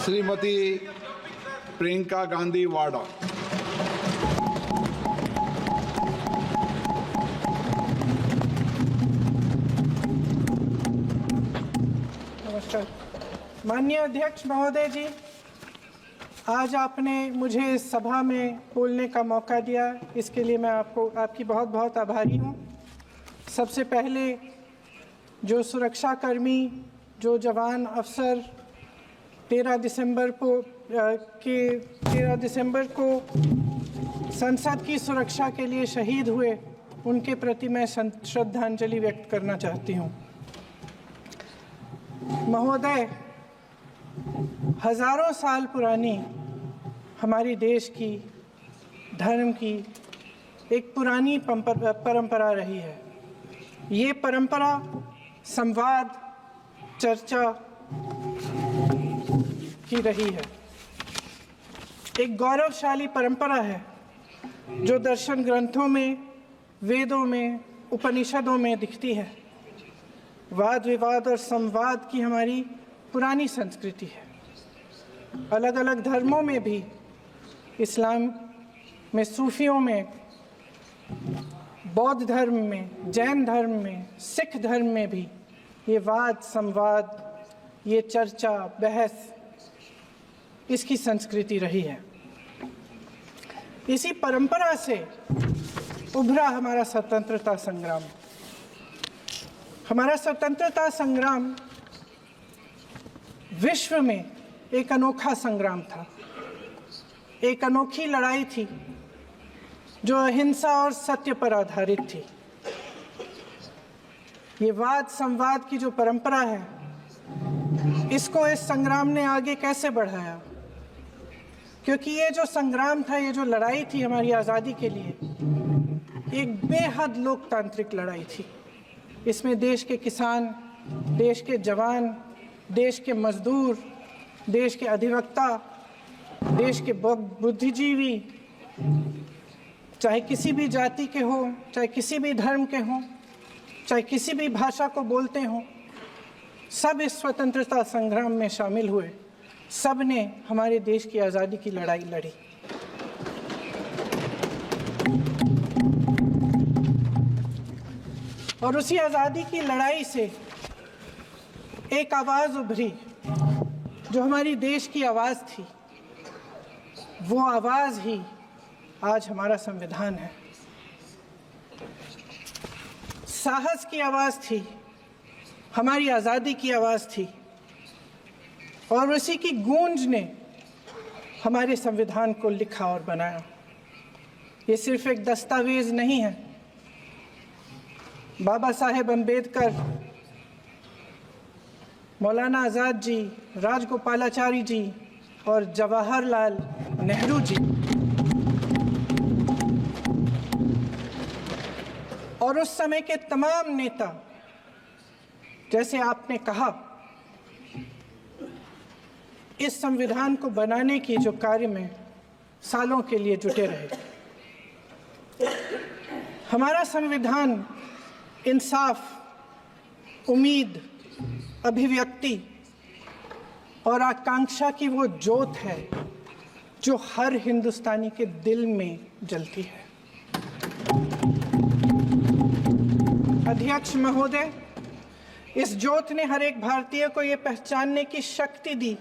श्रीमती प्रियंका गांधी वाड़ा। नमस्कार। माननीय अध्यक्ष महोदय जी, आज आपने मुझे इस सभा में बोलने का मौका दिया, इसके लिए मैं आपकी बहुत बहुत आभारी हूँ। सबसे पहले जो सुरक्षाकर्मी, जो जवान अफसर 13 दिसंबर को संसद की सुरक्षा के लिए शहीद हुए, उनके प्रति मैं श्रद्धांजलि व्यक्त करना चाहती हूँ। महोदय, हजारों साल पुरानी हमारी देश की, धर्म की एक पुरानी परंपरा रही है। ये परंपरा संवाद, चर्चा की रही है। एक गौरवशाली परंपरा है जो दर्शन ग्रंथों में, वेदों में, उपनिषदों में दिखती है। वाद विवाद और संवाद की हमारी पुरानी संस्कृति है। अलग अलग धर्मों में भी, इस्लाम में, सूफियों में, बौद्ध धर्म में, जैन धर्म में, सिख धर्म में भी ये वाद संवाद, ये चर्चा बहस, इसकी संस्कृति रही है। इसी परंपरा से उभरा हमारा स्वतंत्रता संग्राम। हमारा स्वतंत्रता संग्राम विश्व में एक अनोखा संग्राम था, एक अनोखी लड़ाई थी जो अहिंसा और सत्य पर आधारित थी। ये वाद संवाद की जो परंपरा है, इसको इस संग्राम ने आगे कैसे बढ़ाया? क्योंकि ये जो संग्राम था, ये जो लड़ाई थी हमारी आज़ादी के लिए, एक बेहद लोकतांत्रिक लड़ाई थी। इसमें देश के किसान, देश के जवान, देश के मजदूर, देश के अधिवक्ता, देश के बुद्धिजीवी, चाहे किसी भी जाति के हों, चाहे किसी भी धर्म के हों, चाहे किसी भी भाषा को बोलते हों, सब इस स्वतंत्रता संग्राम में शामिल हुए। सब ने हमारे देश की आज़ादी की लड़ाई लड़ी। और उसी आज़ादी की लड़ाई से एक आवाज़ उभरी जो हमारी देश की आवाज़ थी। वो आवाज़ ही आज हमारा संविधान है। साहस की आवाज़ थी, हमारी आज़ादी की आवाज़ थी, और उसी की गूंज ने हमारे संविधान को लिखा और बनाया। ये सिर्फ एक दस्तावेज नहीं है। बाबा साहेब अम्बेडकर, मौलाना आज़ाद जी, राजगोपालाचारी जी और जवाहरलाल नेहरू जी और उस समय के तमाम नेता, जैसे आपने कहा, इस संविधान को बनाने की जो कार्य में सालों के लिए जुटे रहे। हमारा संविधान इंसाफ, उम्मीद, अभिव्यक्ति और आकांक्षा की वो ज्योत है जो हर हिंदुस्तानी के दिल में जलती है। अध्यक्ष महोदय, इस ज्योत ने हर एक भारतीय को ये पहचानने की शक्ति दी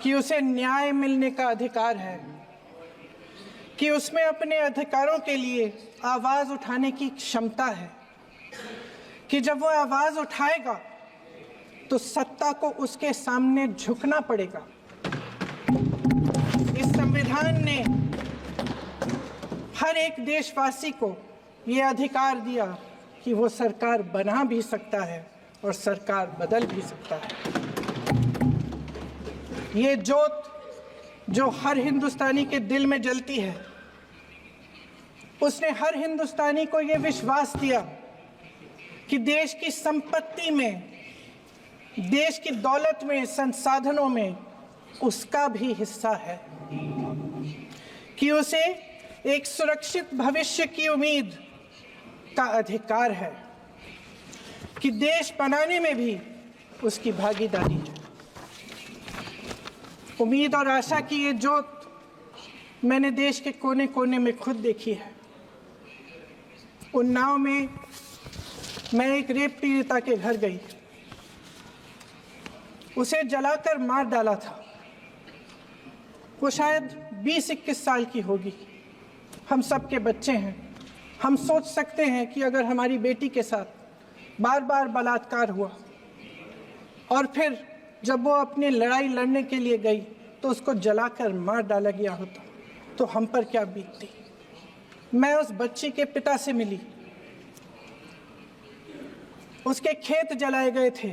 कि उसे न्याय मिलने का अधिकार है, कि उसमें अपने अधिकारों के लिए आवाज़ उठाने की क्षमता है, कि जब वो आवाज़ उठाएगा तो सत्ता को उसके सामने झुकना पड़ेगा। इस संविधान ने हर एक देशवासी को ये अधिकार दिया कि वो सरकार बना भी सकता है और सरकार बदल भी सकता है। ये ज्योत जो हर हिंदुस्तानी के दिल में जलती है, उसने हर हिंदुस्तानी को ये विश्वास दिया कि देश की संपत्ति में, देश की दौलत में, संसाधनों में उसका भी हिस्सा है, कि उसे एक सुरक्षित भविष्य की उम्मीद का अधिकार है, कि देश बनाने में भी उसकी भागीदारी है। उम्मीद और आशा की ये जोत मैंने देश के कोने कोने में खुद देखी है। उन्नाव में मैं एक रेप पीड़िता के घर गई, उसे जलाकर मार डाला था। वो शायद 20-21 साल की होगी। हम सब के बच्चे हैं। हम सोच सकते हैं कि अगर हमारी बेटी के साथ बार बार बलात्कार हुआ और फिर जब वो अपनी लड़ाई लड़ने के लिए गई तो उसको जलाकर मार डाला गया होता तो हम पर क्या बीतती। मैं उस बच्ची के पिता से मिली। उसके खेत जलाए गए थे,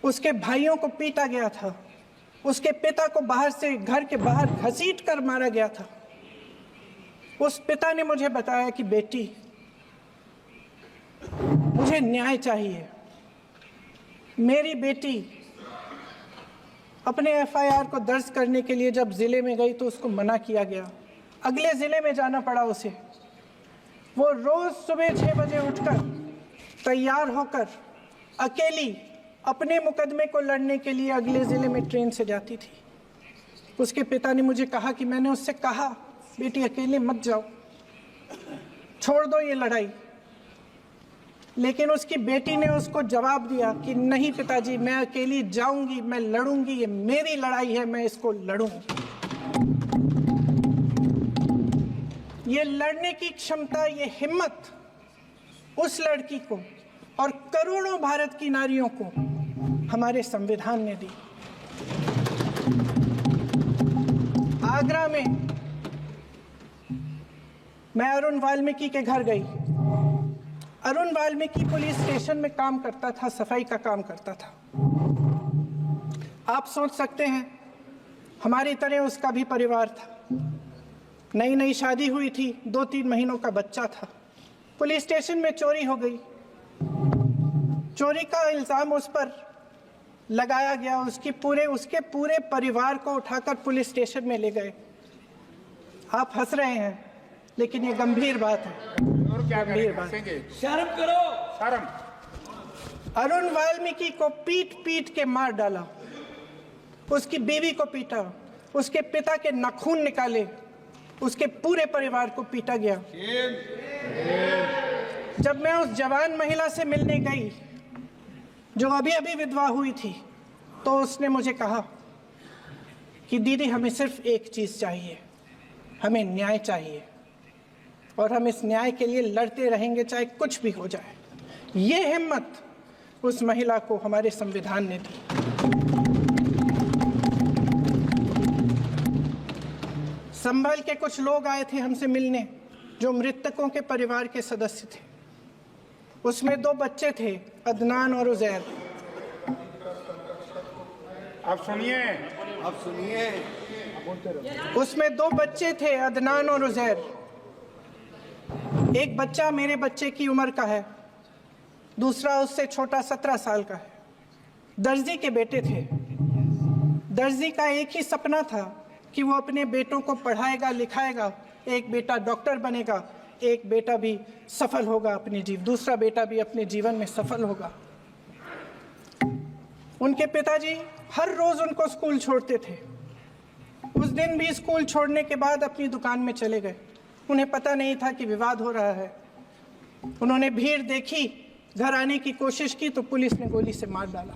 उसके भाइयों को पीटा गया था, उसके पिता को बाहर से घर के बाहर घसीट कर मारा गया था। उस पिता ने मुझे बताया कि बेटी, मुझे न्याय चाहिए। मेरी बेटी अपने एफआईआर को दर्ज करने के लिए जब जिले में गई तो उसको मना किया गया। अगले जिले में जाना पड़ा उसे। वो रोज सुबह 6 बजे उठकर तैयार होकर अकेली अपने मुकदमे को लड़ने के लिए अगले ज़िले में ट्रेन से जाती थी। उसके पिता ने मुझे कहा कि मैंने उससे कहा, बेटी अकेले मत जाओ, छोड़ दो ये लड़ाई। लेकिन उसकी बेटी ने उसको जवाब दिया कि नहीं पिताजी, मैं अकेली जाऊंगी, मैं लड़ूंगी, ये मेरी लड़ाई है, मैं इसको लड़ूंगी। ये लड़ने की क्षमता, ये हिम्मत उस लड़की को और करोड़ों भारत की नारियों को हमारे संविधान ने दी। आगरा में मैं अरुण वाल्मीकि के घर गई। अरुण वाल्मीकि पुलिस स्टेशन में काम करता था, सफाई का काम करता था। आप सोच सकते हैं हमारी तरह उसका भी परिवार था। नई नई शादी हुई थी, 2-3 महीनों का बच्चा था। पुलिस स्टेशन में चोरी हो गई। चोरी का इल्ज़ाम उस पर लगाया गया। उसके पूरे परिवार को उठाकर पुलिस स्टेशन में ले गए। आप हंस रहे हैं, लेकिन ये गंभीर बात है। गंभीर बात। शर्म करो, शर्म। अरुण वाल्मीकि को पीट पीट के मार डाला, उसकी बीवी को पीटा, उसके पिता के नाखून निकाले, उसके पूरे परिवार को पीटा गया। जब मैं उस जवान महिला से मिलने गई जो अभी अभी विधवा हुई थी, तो उसने मुझे कहा कि दीदी, हमें सिर्फ एक चीज़ चाहिए, हमें न्याय चाहिए और हम इस न्याय के लिए लड़ते रहेंगे, चाहे कुछ भी हो जाए। ये हिम्मत उस महिला को हमारे संविधान ने दी। संभल के कुछ लोग आए थे हमसे मिलने जो मृतकों के परिवार के सदस्य थे। उसमें 2 बच्चे थे, अदनान और उजैर। आप सुनिए। उसमें 2 बच्चे थे, अदनान और उजैर। एक बच्चा मेरे बच्चे की उम्र का है, दूसरा उससे छोटा 17 साल का है। दर्जी के बेटे थे। दर्जी का एक ही सपना था कि वो अपने बेटों को पढ़ाएगा, लिखाएगा। एक बेटा डॉक्टर बनेगा, एक बेटा भी सफल होगा दूसरा बेटा भी अपने जीवन में सफल होगा। उनके पिताजी हर रोज उनको स्कूल छोड़ते थे। उस दिन भी स्कूल छोड़ने के बाद अपनी दुकान में चले गए। उन्हें पता नहीं था कि विवाद हो रहा है। उन्होंने भीड़ देखी, घर आने की कोशिश की तो पुलिस ने गोली से मार डाला।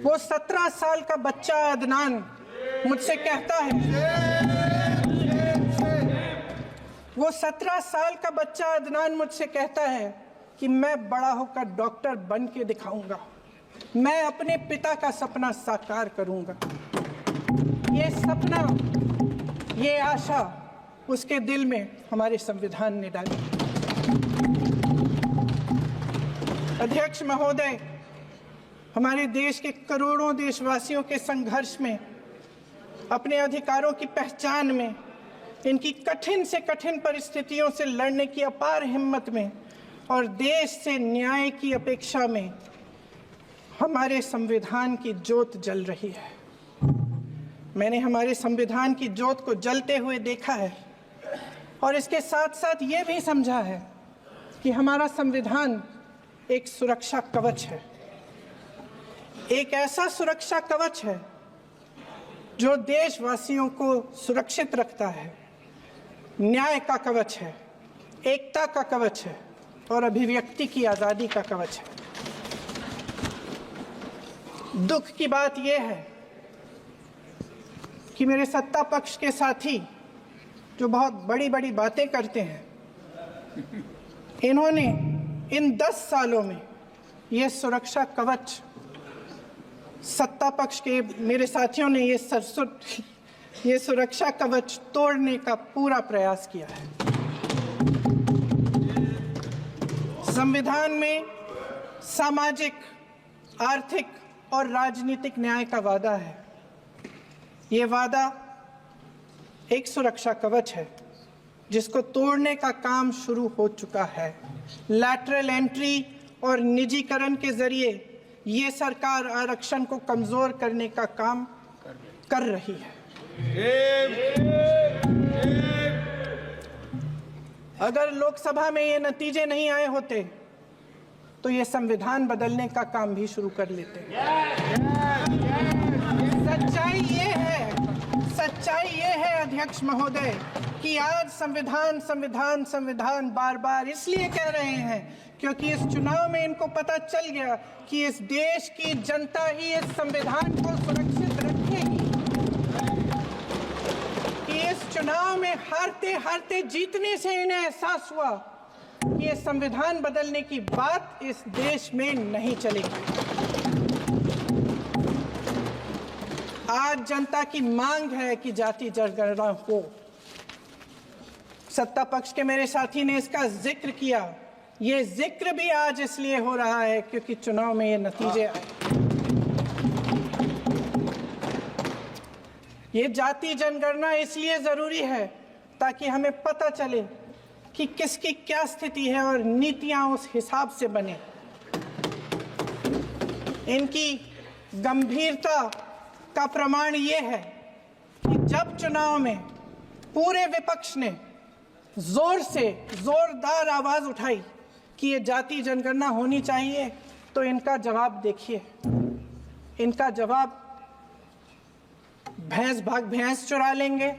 वो 17 साल का बच्चा अदनान मुझसे कहता है, वो 17 साल का बच्चा अदनान मुझसे कहता है कि मैं बड़ा होकर डॉक्टर बन के दिखाऊंगा, मैं अपने पिता का सपना साकार करूंगा। ये सपना, ये आशा उसके दिल में हमारे संविधान ने डाली। अध्यक्ष महोदय, हमारे देश के करोड़ों देशवासियों के संघर्ष में, अपने अधिकारों की पहचान में, इनकी कठिन से कठिन परिस्थितियों से लड़ने की अपार हिम्मत में और देश से न्याय की अपेक्षा में हमारे संविधान की ज्योत जल रही है। मैंने हमारे संविधान की ज्योत को जलते हुए देखा है और इसके साथ साथ ये भी समझा है कि हमारा संविधान एक सुरक्षा कवच है। एक ऐसा सुरक्षा कवच है जो देशवासियों को सुरक्षित रखता है, न्याय का कवच है, एकता का कवच है और अभिव्यक्ति की आज़ादी का कवच है। दुख की बात यह है कि मेरे सत्ता पक्ष के साथी जो बहुत बड़ी बड़ी बातें करते हैं, इन्होंने इन 10 सालों में ये सुरक्षा कवच, सत्ता पक्ष के मेरे साथियों ने ये सुरक्षा कवच तोड़ने का पूरा प्रयास किया है। संविधान में सामाजिक, आर्थिक और राजनीतिक न्याय का वादा है। ये वादा एक सुरक्षा कवच है जिसको तोड़ने का काम शुरू हो चुका है। लैटरल एंट्री और निजीकरण के जरिए ये सरकार आरक्षण को कमजोर करने का काम कर रही है। अगर लोकसभा में ये नतीजे नहीं आए होते तो ये संविधान बदलने का काम भी शुरू कर लेते। सच्चाई ये है अध्यक्ष महोदय कि आज संविधान बार बार इसलिए कह रहे हैं क्योंकि इस चुनाव में इनको पता चल गया कि इस देश की जनता ही इस संविधान को सुरक्षित रखेगी, कि इस चुनाव में हारते जीतने से इन्हें एहसास हुआ कि ये संविधान बदलने की बात इस देश में नहीं चलेगी। आज जनता की मांग है कि जाति जनगणना हो। सत्ता पक्ष के मेरे साथी ने इसका जिक्र किया। ये जिक्र भी आज इसलिए हो रहा है क्योंकि चुनाव में ये नतीजे आए। ये जाति जनगणना इसलिए जरूरी है ताकि हमें पता चले कि किसकी क्या स्थिति है और नीतियां उस हिसाब से बने। इनकी गंभीरता का प्रमाण ये है कि जब चुनाव में पूरे विपक्ष ने जोरदार आवाज उठाई कि ये जाति जनगणना होनी चाहिए, तो इनका जवाब देखिए। इनका जवाब भैंस भाग भैंस चुरा लेंगे,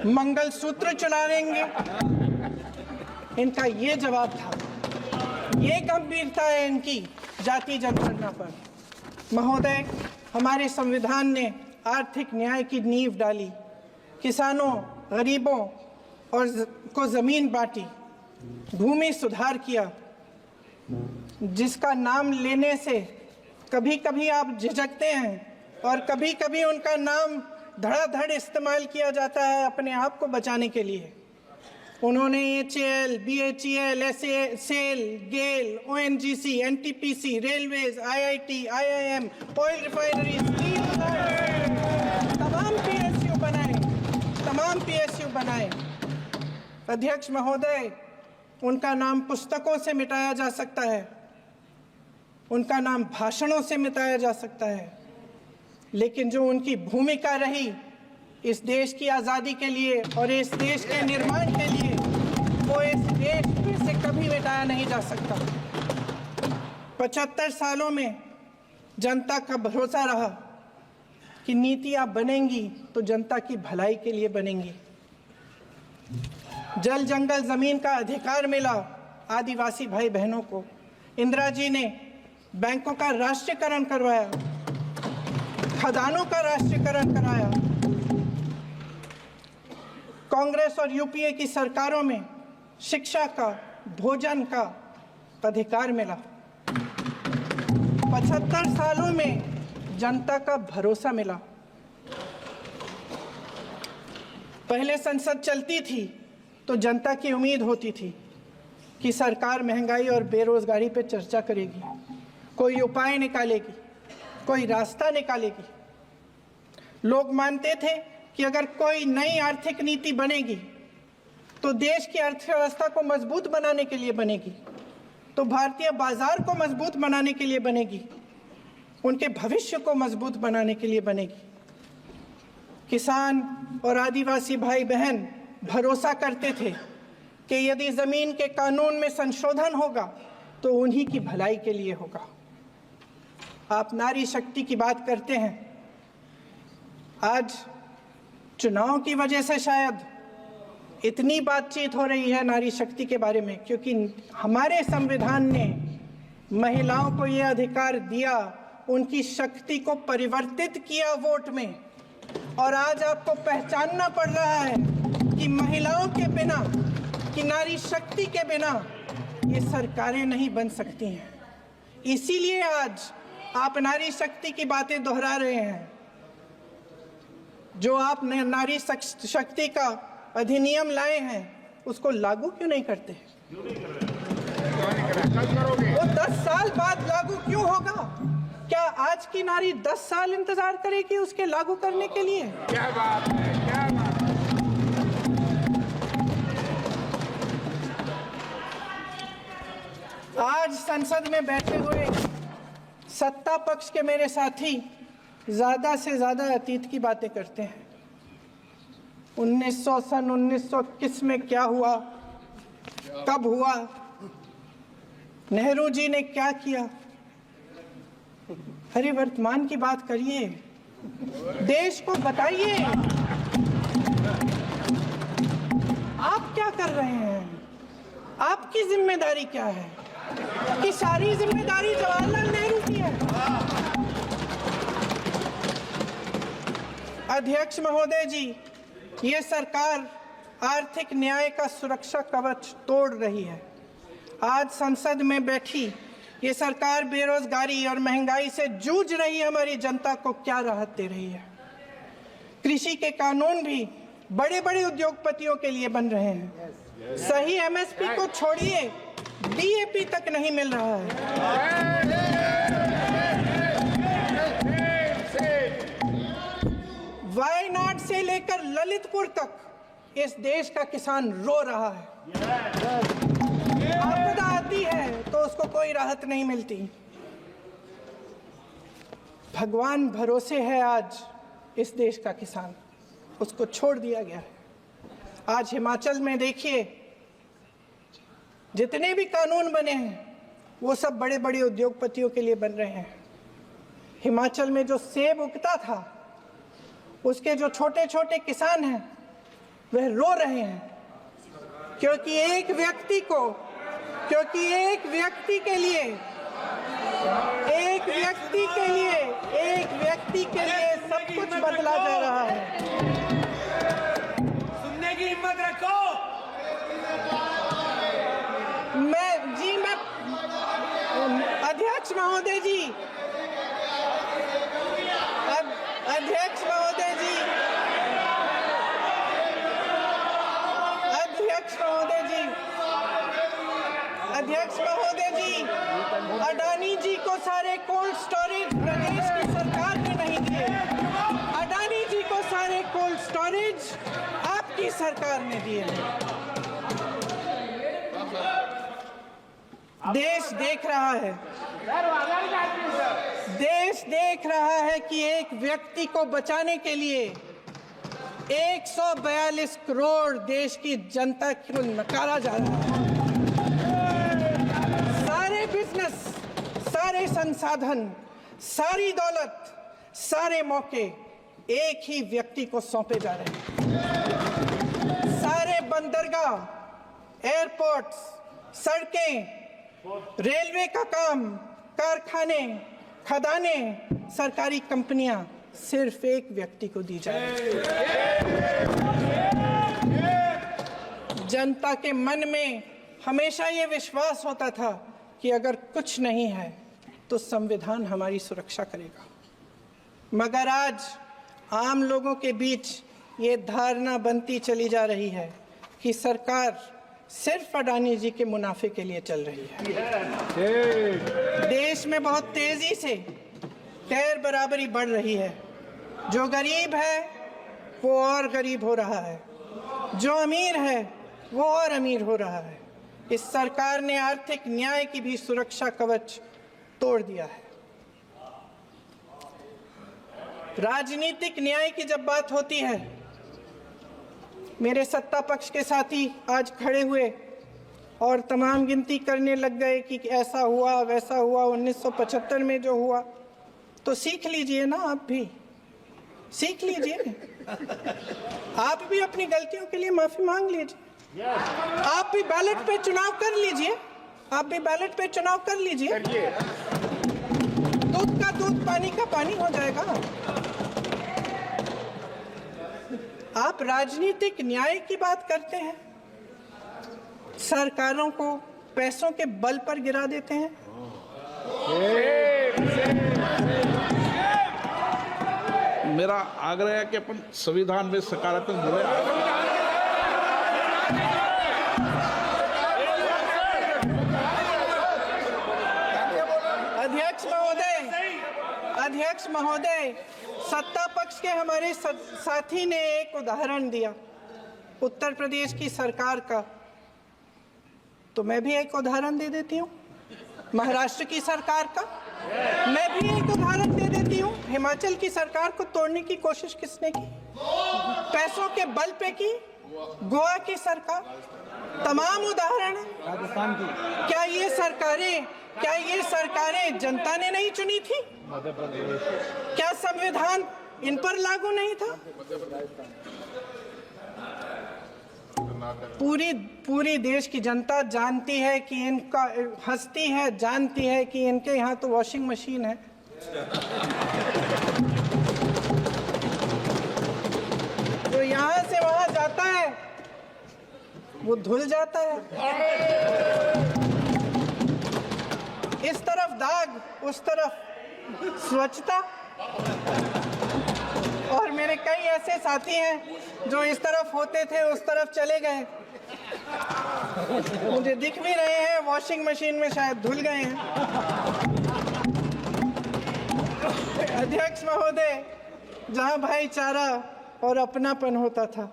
मंगलसूत्र चुरा लेंगे। इनका ये जवाब था। ये गंभीरता है इनकी जाति जनगणना पर। महोदय, हमारे संविधान ने आर्थिक न्याय की नींव डाली, किसानों, गरीबों और को जमीन बांटी, भूमि सुधार किया, जिसका नाम लेने से कभी कभी आप झिझकते हैं और कभी कभी उनका नाम धड़ाधड़ इस्तेमाल किया जाता है अपने आप को बचाने के लिए। उन्होंने HAL, BHEL, SAIL, गेल, ONGC, NTPC, railways, IIT, IIM, oil refineries, तमाम PSU बनाए। अध्यक्ष महोदय, उनका नाम पुस्तकों से मिटाया जा सकता है, उनका नाम भाषणों से मिटाया जा सकता है, लेकिन जो उनकी भूमिका रही इस देश की आज़ादी के लिए और इस देश के निर्माण के लिए, वो इस देश में से कभी मिटाया नहीं जा सकता। 75 सालों में जनता का भरोसा रहा कि नीतियां बनेंगी तो जनता की भलाई के लिए बनेंगी। जल जंगल जमीन का अधिकार मिला आदिवासी भाई बहनों को। इंदिरा जी ने बैंकों का राष्ट्रीयकरण करवाया, खदानों का राष्ट्रीयकरण कराया। कांग्रेस और यूपीए की सरकारों में शिक्षा का, भोजन का अधिकार मिला। 75 सालों में जनता का भरोसा मिला। पहले संसद चलती थी तो जनता की उम्मीद होती थी कि सरकार महंगाई और बेरोजगारी पर चर्चा करेगी, कोई उपाय निकालेगी, कोई रास्ता निकालेगी। लोग मानते थे कि अगर कोई नई आर्थिक नीति बनेगी तो देश की अर्थव्यवस्था को मजबूत बनाने के लिए बनेगी, तो भारतीय बाजार को मजबूत बनाने के लिए बनेगी, उनके भविष्य को मजबूत बनाने के लिए बनेगी। किसान और आदिवासी भाई बहन भरोसा करते थे कि यदि जमीन के कानून में संशोधन होगा तो उन्हीं की भलाई के लिए होगा। आप नारी शक्ति की बात करते हैं, आज चुनाव की वजह से शायद इतनी बातचीत हो रही है नारी शक्ति के बारे में, क्योंकि हमारे संविधान ने महिलाओं को ये अधिकार दिया, उनकी शक्ति को परिवर्तित किया वोट में। और आज आपको पहचानना पड़ रहा है कि महिलाओं के बिना, कि नारी शक्ति के बिना ये सरकारें नहीं बन सकती हैं। इसीलिए आज आप नारी शक्ति की बातें दोहरा रहे हैं। जो आप नारी शक्ति का अधिनियम लाए हैं उसको लागू क्यों नहीं करते? वो 10 साल बाद लागू क्यों होगा? क्या आज की नारी 10 साल इंतजार करेगी उसके लागू करने के लिए? क्या बात है, क्या बात है। आज संसद में बैठे हुए सत्ता पक्ष के मेरे साथी ज्यादा से ज्यादा अतीत की बातें करते हैं। 1900 किस में क्या हुआ, कब हुआ, नेहरू जी ने क्या किया। अरे वर्तमान की बात करिए, देश को बताइए आप क्या कर रहे हैं, आपकी जिम्मेदारी क्या है? कि सारी जिम्मेदारी जवाहरलाल नेहरू की है। अध्यक्ष महोदय जी, ये सरकार आर्थिक न्याय का सुरक्षा कवच तोड़ रही है। आज संसद में बैठी ये सरकार बेरोजगारी और महंगाई से जूझ रही हमारी जनता को क्या राहत दे रही है? कृषि के कानून भी बड़े बड़े उद्योगपतियों के लिए बन रहे हैं। सही एमएसपी को छोड़िए, डीएपी तक नहीं मिल रहा है। वायनाड से लेकर ललितपुर तक इस देश का किसान रो रहा है। आपदा आती है तो उसको कोई राहत नहीं मिलती। भगवान भरोसे है आज इस देश का किसान, उसको छोड़ दिया गया है। आज हिमाचल में देखिए, जितने भी कानून बने हैं वो सब बड़े बड़े उद्योगपतियों के लिए बन रहे हैं। हिमाचल में जो सेब उगता था उसके जो छोटे छोटे किसान हैं वह रो रहे हैं, क्योंकि एक व्यक्ति के लिए सब कुछ बदला जा रहा है। सुनने की हिम्मत रखो। मैं अध्यक्ष महोदय जी, अध्यक्ष महोदय जी, अडानी जी को सारे कोल्ड स्टोरेज प्रदेश की सरकार ने नहीं दिए। अडानी जी को सारे कोल्ड स्टोरेज आपकी सरकार ने दिए। देश देख रहा है कि एक व्यक्ति को बचाने के लिए 142 करोड़ देश की जनता को नकारा जा रहा है। सारे बिजनेस, सारे संसाधन, सारी दौलत, सारे मौके एक ही व्यक्ति को सौंपे जा रहे हैं। सारे बंदरगाह, एयरपोर्ट्स, सड़कें, रेलवे का काम, कारखाने, खदानें, सरकारी कंपनियां सिर्फ एक व्यक्ति को दी जाए। जनता के मन में हमेशा ये विश्वास होता था कि अगर कुछ नहीं है तो संविधान हमारी सुरक्षा करेगा, मगर आज आम लोगों के बीच ये धारणा बनती चली जा रही है कि सरकार सिर्फ अडानी जी के मुनाफे के लिए चल रही है। देश में बहुत तेजी से गैर बराबरी बढ़ रही है। जो गरीब है वो और गरीब हो रहा है, जो अमीर है वो और अमीर हो रहा है। इस सरकार ने आर्थिक न्याय की भी सुरक्षा कवच तोड़ दिया है। राजनीतिक न्याय की जब बात होती है, मेरे सत्ता पक्ष के साथी आज खड़े हुए और तमाम गिनती करने लग गए कि ऐसा हुआ वैसा हुआ 1975 में जो हुआ, तो सीख लीजिए ना आप भी। सीख लीजिए, आप भी अपनी गलतियों के लिए माफी मांग लीजिए, आप भी बैलेट पे चुनाव कर लीजिए, आप भी बैलेट पे चुनाव कर लीजिए, दूध का दूध पानी का पानी हो जाएगा। आप राजनीतिक न्याय की बात करते हैं, सरकारों को पैसों के बल पर गिरा देते हैं। मेरा आग्रह है कि अपन संविधान में सकारात्मक जुड़े। अध्यक्ष महोदय, सत्ता पक्ष के हमारे साथी ने एक उदाहरण दिया उत्तर प्रदेश की सरकार का, तो मैं भी एक उदाहरण दे देती हूँ महाराष्ट्र की सरकार का, मैं भी एक उदाहरण दे देती हूँ हिमाचल की सरकार को तोड़ने की कोशिश किसने की, पैसों के बल पे की, गोवा की सरकार, तमाम उदाहरण है। राजस्थान की क्या ये सरकारें जनता ने नहीं चुनी थी? क्या संविधान इन पर लागू नहीं था? पूरी देश की जनता जानती है कि इनका हंसती है, जानती है कि इनके यहाँ तो वॉशिंग मशीन है। तो यहाँ से वहां जाता है वो धुल जाता है, इस तरफ दाग उस तरफ स्वच्छता। और मेरे कई ऐसे साथी हैं जो इस तरफ होते थे उस तरफ चले गए, मुझे दिख भी रहे हैं वॉशिंग मशीन में शायद धुल गए हैं। अध्यक्ष महोदय, जहां भाईचारा और अपनापन होता था,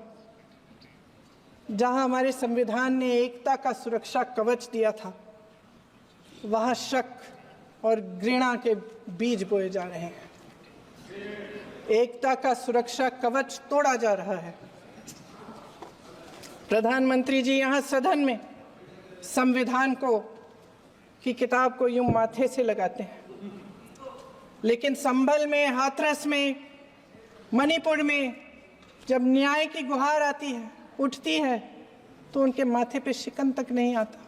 जहां हमारे संविधान ने एकता का सुरक्षा कवच दिया था, वहां शक और घृणा के बीज बोए जा रहे हैं। एकता का सुरक्षा कवच तोड़ा जा रहा है। प्रधानमंत्री जी यहाँ सदन में संविधान की किताब को यूं माथे से लगाते हैं, लेकिन संभल में, हाथरस में, मणिपुर में जब न्याय की गुहार आती है, उठती है, तो उनके माथे पे शिकन तक नहीं आता।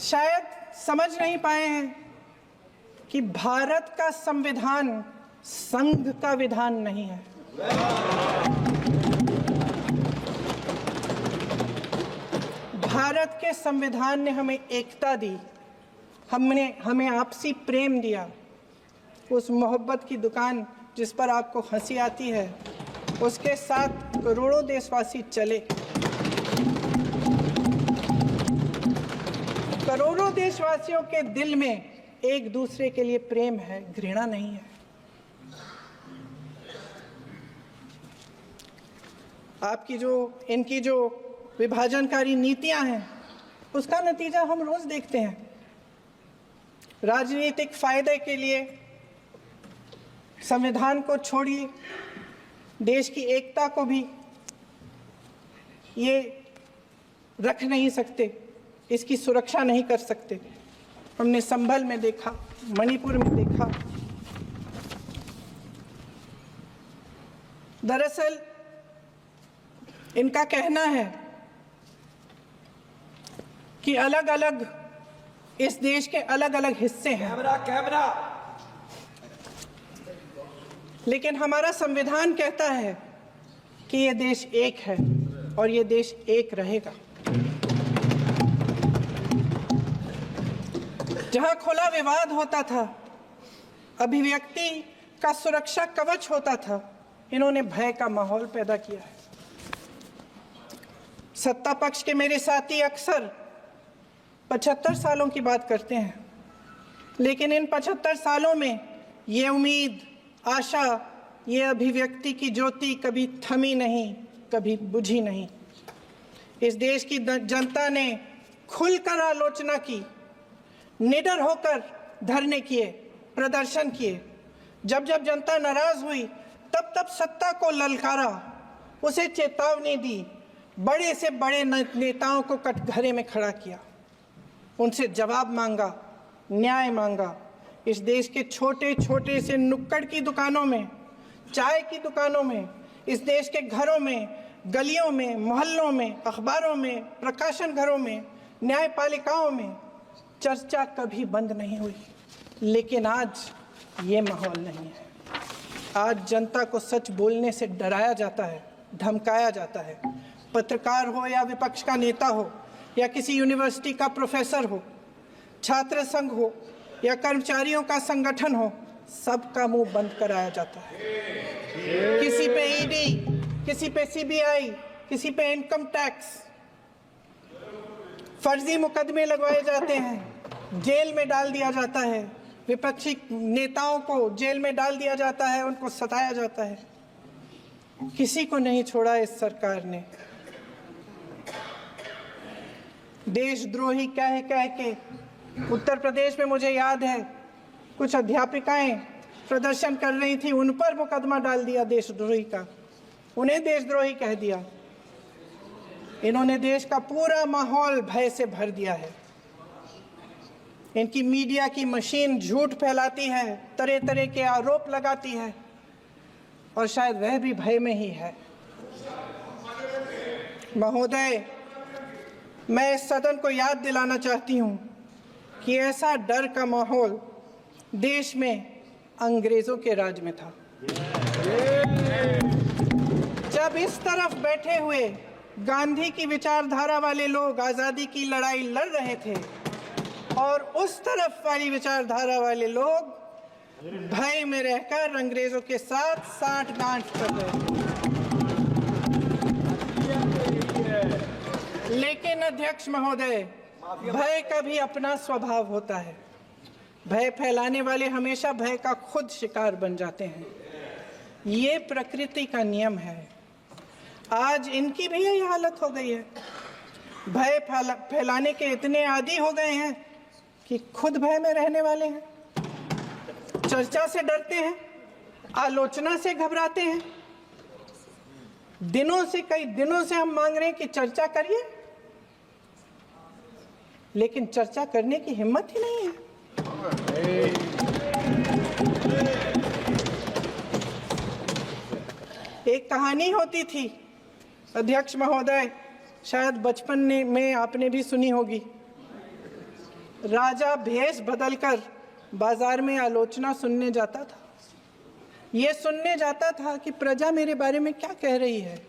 शायद समझ नहीं पाए हैं कि भारत का संविधान संघ का विधान नहीं है। भारत के संविधान ने हमें एकता दी, हमें आपसी प्रेम दिया। उस मोहब्बत की दुकान जिस पर आपको हंसी आती है, उसके साथ करोड़ों देशवासी चले। करोड़ों देशवासियों के दिल में एक दूसरे के लिए प्रेम है, घृणा नहीं है। इनकी जो विभाजनकारी नीतियां हैं, उसका नतीजा हम रोज देखते हैं। राजनीतिक फायदे के लिए संविधान को छोड़िए, देश की एकता को भी ये रख नहीं सकते, इसकी सुरक्षा नहीं कर सकते। हमने संभल में देखा, मणिपुर में देखा। दरअसल इनका कहना है कि अलग अलग इस देश के अलग अलग हिस्से हैं, कैमरा लेकिन हमारा संविधान कहता है कि ये देश एक है और ये देश एक रहेगा। जहां खुला विवाद होता था, अभिव्यक्ति का सुरक्षा कवच होता था, इन्होंने भय का माहौल पैदा किया है। सत्ता पक्ष के मेरे साथी अक्सर 75 सालों की बात करते हैं, लेकिन इन 75 सालों में ये उम्मीद, आशा, ये अभिव्यक्ति की ज्योति कभी थमी नहीं, कभी बुझी नहीं। इस देश की जनता ने खुलकर आलोचना की, निडर होकर धरने किए, प्रदर्शन किए। जब जब जनता नाराज हुई, तब तब सत्ता को ललकारा, उसे चेतावनी दी, बड़े से बड़े नेताओं को कटघरे में खड़ा किया, उनसे जवाब मांगा, न्याय मांगा। इस देश के छोटे छोटे से नुक्कड़ की दुकानों में, चाय की दुकानों में, इस देश के घरों में, गलियों में, मोहल्लों में, अखबारों में, प्रकाशन घरों में, न्यायपालिकाओं में चर्चा कभी बंद नहीं हुई। लेकिन आज ये माहौल नहीं है। आज जनता को सच बोलने से डराया जाता है, धमकाया जाता है। पत्रकार हो या विपक्ष का नेता हो या किसी यूनिवर्सिटी का प्रोफेसर हो, छात्र संघ हो या कर्मचारियों का संगठन हो, सबका मुंह बंद कराया जाता है। किसी पे ईडी, किसी पे सीबीआई, किसी पे इनकम टैक्स, फर्जी मुकदमे लगवाए जाते हैं, जेल में डाल दिया जाता है, विपक्षी नेताओं को जेल में डाल दिया जाता है, उनको सताया जाता है। किसी को नहीं छोड़ा इस सरकार ने। देशद्रोही कह के उत्तर प्रदेश में मुझे याद है कुछ अध्यापिकाएं प्रदर्शन कर रही थी, उन पर मुकदमा डाल दिया देशद्रोही का, उन्हें देशद्रोही कह दिया। इन्होंने देश का पूरा माहौल भय से भर दिया है। इनकी मीडिया की मशीन झूठ फैलाती है, तरह तरह के आरोप लगाती है, और शायद वह भी भय में ही है। महोदय, मैं इस सदन को याद दिलाना चाहती हूं कि ऐसा डर का माहौल देश में अंग्रेजों के राज में था। जब इस तरफ बैठे हुए गांधी की विचारधारा वाले लोग आज़ादी की लड़ाई लड़ रहे थे और उस तरफ वाली विचारधारा वाले लोग भय में रहकर अंग्रेजों के साथ साठ-गांठ कर रहे थे। लेकिन अध्यक्ष महोदय, भय का भी अपना स्वभाव होता है। भय फैलाने वाले हमेशा भय का खुद शिकार बन जाते हैं। ये प्रकृति का नियम है। आज इनकी भी यही हालत हो गई है। भय फैलाने के इतने आदी हो गए हैं कि खुद भय में रहने वाले हैं, चर्चा से डरते हैं, आलोचना से घबराते हैं। कई दिनों से हम मांग रहे हैं कि चर्चा करिए, लेकिन चर्चा करने की हिम्मत ही नहीं है। एक कहानी होती थी अध्यक्ष महोदय, शायद बचपन में आपने भी सुनी होगी। राजा भेष बदलकर बाजार में आलोचना सुनने जाता था। ये सुनने जाता था कि प्रजा मेरे बारे में क्या कह रही है,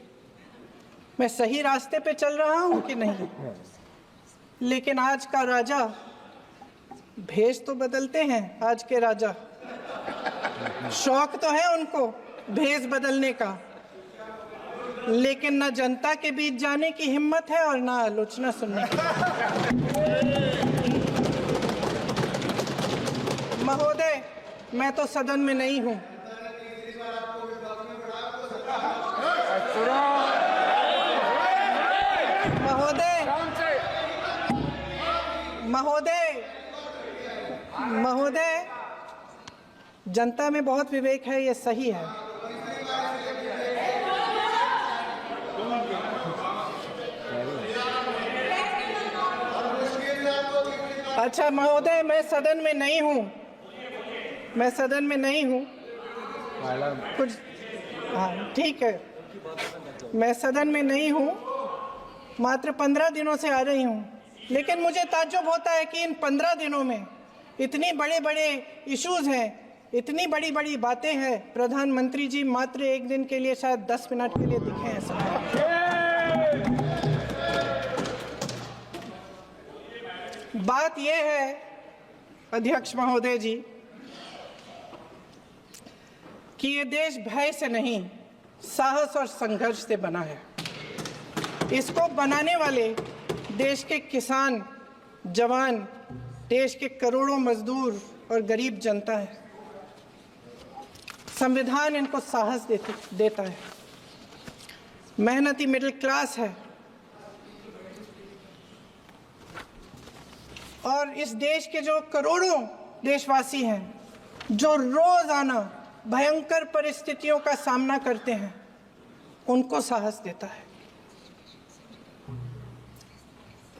मैं सही रास्ते पे चल रहा हूं कि नहीं। लेकिन आज का राजा, भेष तो बदलते हैं आज के राजा, शौक तो है उनको भेष बदलने का, लेकिन न जनता के बीच जाने की हिम्मत है और न आलोचना सुनने की। महोदय, मैं तो सदन में नहीं हूं। महोदय, जनता में बहुत विवेक है, ये सही है। अच्छा महोदय, मैं सदन में नहीं हूँ, कुछ हाँ ठीक है, मैं सदन में नहीं हूँ, मात्र 15 दिनों से आ रही हूँ। लेकिन मुझे ताज्जुब होता है कि इन 15 दिनों में इतनी बड़े इश्यूज हैं, इतनी बड़ी बातें हैं, प्रधानमंत्री जी मात्र एक दिन के लिए शायद 10 मिनट के लिए दिखे हैं सब। बात यह है अध्यक्ष महोदय जी कि ये देश भय से नहीं, साहस और संघर्ष से बना है। इसको बनाने वाले देश के किसान, जवान, देश के करोड़ों मजदूर और गरीब जनता है। संविधान इनको साहस देता है। मेहनती मिडिल क्लास है और इस देश के जो करोड़ों देशवासी हैं, जो रोजाना भयंकर परिस्थितियों का सामना करते हैं, उनको साहस देता है।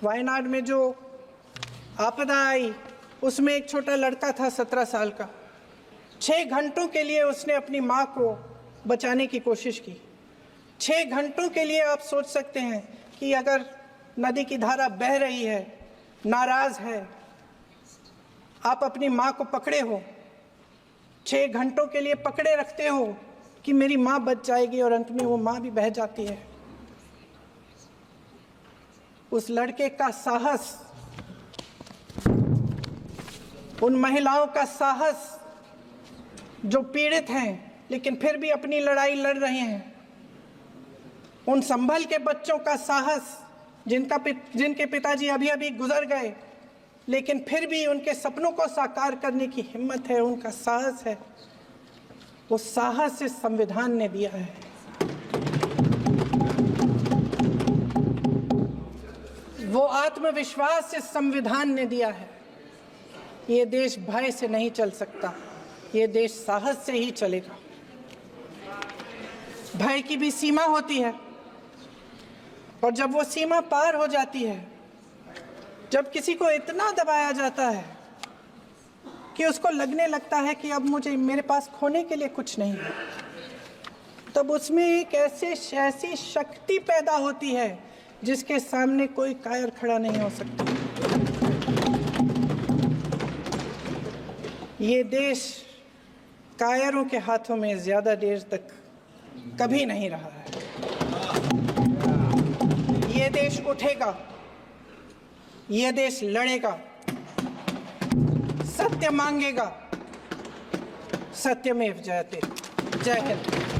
वायनाड में जो आपदा आई, उसमें एक छोटा लड़का था 17 साल का। 6 घंटों के लिए उसने अपनी माँ को बचाने की कोशिश की। 6 घंटों के लिए आप सोच सकते हैं कि अगर नदी की धारा बह रही है, नाराज है, आप अपनी माँ को पकड़े हो, 6 घंटों के लिए पकड़े रखते हो कि मेरी माँ बच जाएगी, और अंत में वो माँ भी बह जाती है। उस लड़के का साहस, उन महिलाओं का साहस जो पीड़ित हैं लेकिन फिर भी अपनी लड़ाई लड़ रहे हैं, उन संभल के बच्चों का साहस जिनके पिताजी अभी अभी गुजर गए लेकिन फिर भी उनके सपनों को साकार करने की हिम्मत है, उनका साहस है, वो साहस इस संविधान ने दिया है। वो आत्मविश्वास इस संविधान ने दिया है। ये देश भय से नहीं चल सकता, ये देश साहस से ही चलेगा। भय की भी सीमा होती है, और जब वो सीमा पार हो जाती है, जब किसी को इतना दबाया जाता है कि उसको लगने लगता है कि अब मेरे पास खोने के लिए कुछ नहीं है, तब उसमें एक ऐसी शक्ति पैदा होती है जिसके सामने कोई कायर खड़ा नहीं हो सकता। ये देश कायरों के हाथों में ज्यादा देर तक कभी नहीं रहा है। ये देश उठेगा, ये देश लड़ेगा, सत्य मांगेगा, सत्यमेव जयते। जय हिंद।